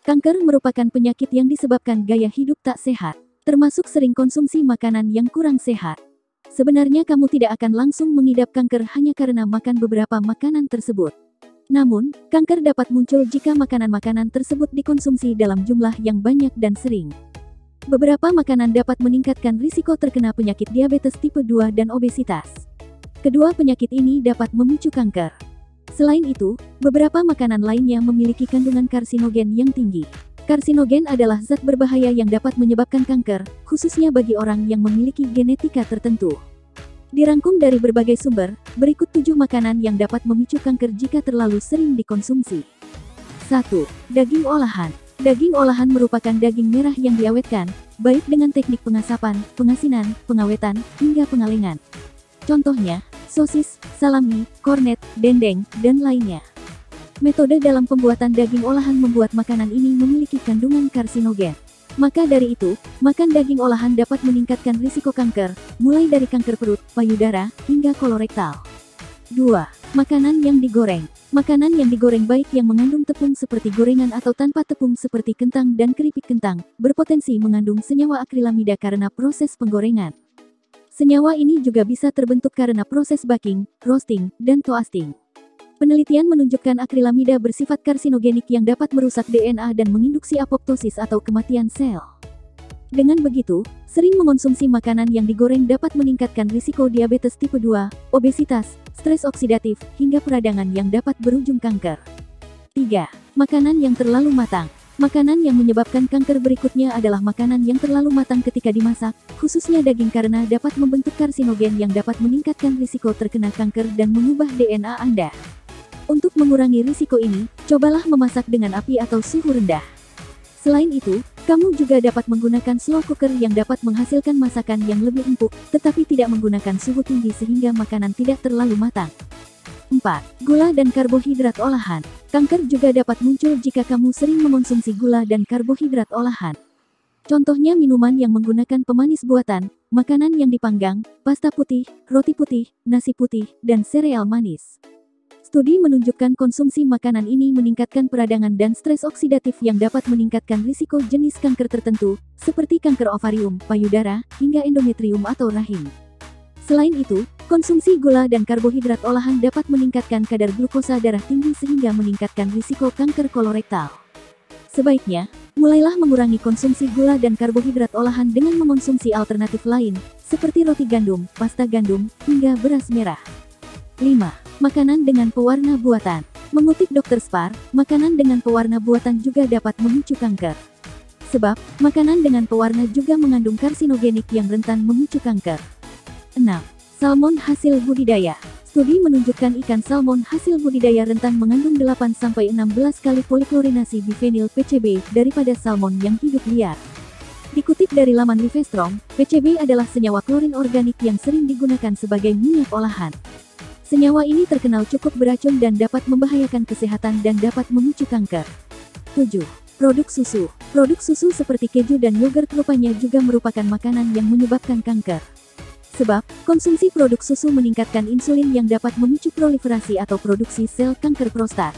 Kanker merupakan penyakit yang disebabkan gaya hidup tak sehat, termasuk sering konsumsi makanan yang kurang sehat. Sebenarnya kamu tidak akan langsung mengidap kanker hanya karena makan beberapa makanan tersebut. Namun, kanker dapat muncul jika makanan-makanan tersebut dikonsumsi dalam jumlah yang banyak dan sering. Beberapa makanan dapat meningkatkan risiko terkena penyakit diabetes tipe 2 dan obesitas. Kedua penyakit ini dapat memicu kanker. Selain itu, beberapa makanan lainnya memiliki kandungan karsinogen yang tinggi. Karsinogen adalah zat berbahaya yang dapat menyebabkan kanker, khususnya bagi orang yang memiliki genetika tertentu. Dirangkum dari berbagai sumber, berikut 7 makanan yang dapat memicu kanker jika terlalu sering dikonsumsi. 1. Daging olahan. Daging olahan merupakan daging merah yang diawetkan, baik dengan teknik pengasapan, pengasinan, pengawetan, hingga pengalengan. Contohnya, sosis, salami, kornet, dendeng, dan lainnya. Metode dalam pembuatan daging olahan membuat makanan ini memiliki kandungan karsinogen. Maka dari itu, makan daging olahan dapat meningkatkan risiko kanker, mulai dari kanker perut, payudara, hingga kolorektal. 2. Makanan yang digoreng. Makanan yang digoreng baik yang mengandung tepung seperti gorengan atau tanpa tepung seperti kentang dan keripik kentang, berpotensi mengandung senyawa akrilamida karena proses penggorengan. Senyawa ini juga bisa terbentuk karena proses baking, roasting, dan toasting. Penelitian menunjukkan akrilamida bersifat karsinogenik yang dapat merusak DNA dan menginduksi apoptosis atau kematian sel. Dengan begitu, sering mengonsumsi makanan yang digoreng dapat meningkatkan risiko diabetes tipe 2, obesitas, stres oksidatif, hingga peradangan yang dapat berujung kanker. 3. Makanan yang terlalu matang. Makanan yang menyebabkan kanker berikutnya adalah makanan yang terlalu matang ketika dimasak, khususnya daging karena dapat membentuk karsinogen yang dapat meningkatkan risiko terkena kanker dan mengubah DNA Anda. Untuk mengurangi risiko ini, cobalah memasak dengan api atau suhu rendah. Selain itu, kamu juga dapat menggunakan slow cooker yang dapat menghasilkan masakan yang lebih empuk, tetapi tidak menggunakan suhu tinggi sehingga makanan tidak terlalu matang. 4. Gula dan karbohidrat olahan. Kanker juga dapat muncul jika kamu sering mengonsumsi gula dan karbohidrat olahan. Contohnya minuman yang menggunakan pemanis buatan, makanan yang dipanggang, pasta putih, roti putih, nasi putih, dan sereal manis. Studi menunjukkan konsumsi makanan ini meningkatkan peradangan dan stres oksidatif yang dapat meningkatkan risiko jenis kanker tertentu, seperti kanker ovarium, payudara, hingga endometrium atau rahim. Selain itu, konsumsi gula dan karbohidrat olahan dapat meningkatkan kadar glukosa darah tinggi sehingga meningkatkan risiko kanker kolorektal. Sebaiknya, mulailah mengurangi konsumsi gula dan karbohidrat olahan dengan mengonsumsi alternatif lain, seperti roti gandum, pasta gandum, hingga beras merah. 5. Makanan dengan pewarna buatan. Mengutip Dr. Spar, makanan dengan pewarna buatan juga dapat memicu kanker. Sebab, makanan dengan pewarna juga mengandung karsinogenik yang rentan memicu kanker. 6. Salmon hasil budidaya. Studi menunjukkan ikan salmon hasil budidaya rentan mengandung 8-16 kali poliklorinasi bifenyl PCB daripada salmon yang hidup liar. Dikutip dari laman Livestrom, PCB adalah senyawa klorin organik yang sering digunakan sebagai minyak olahan. Senyawa ini terkenal cukup beracun dan dapat membahayakan kesehatan dan dapat memicu kanker. 7. Produk susu. Produk susu seperti keju dan yogurt rupanya juga merupakan makanan yang menyebabkan kanker. Sebab, konsumsi produk susu meningkatkan insulin yang dapat memicu proliferasi atau produksi sel kanker prostat.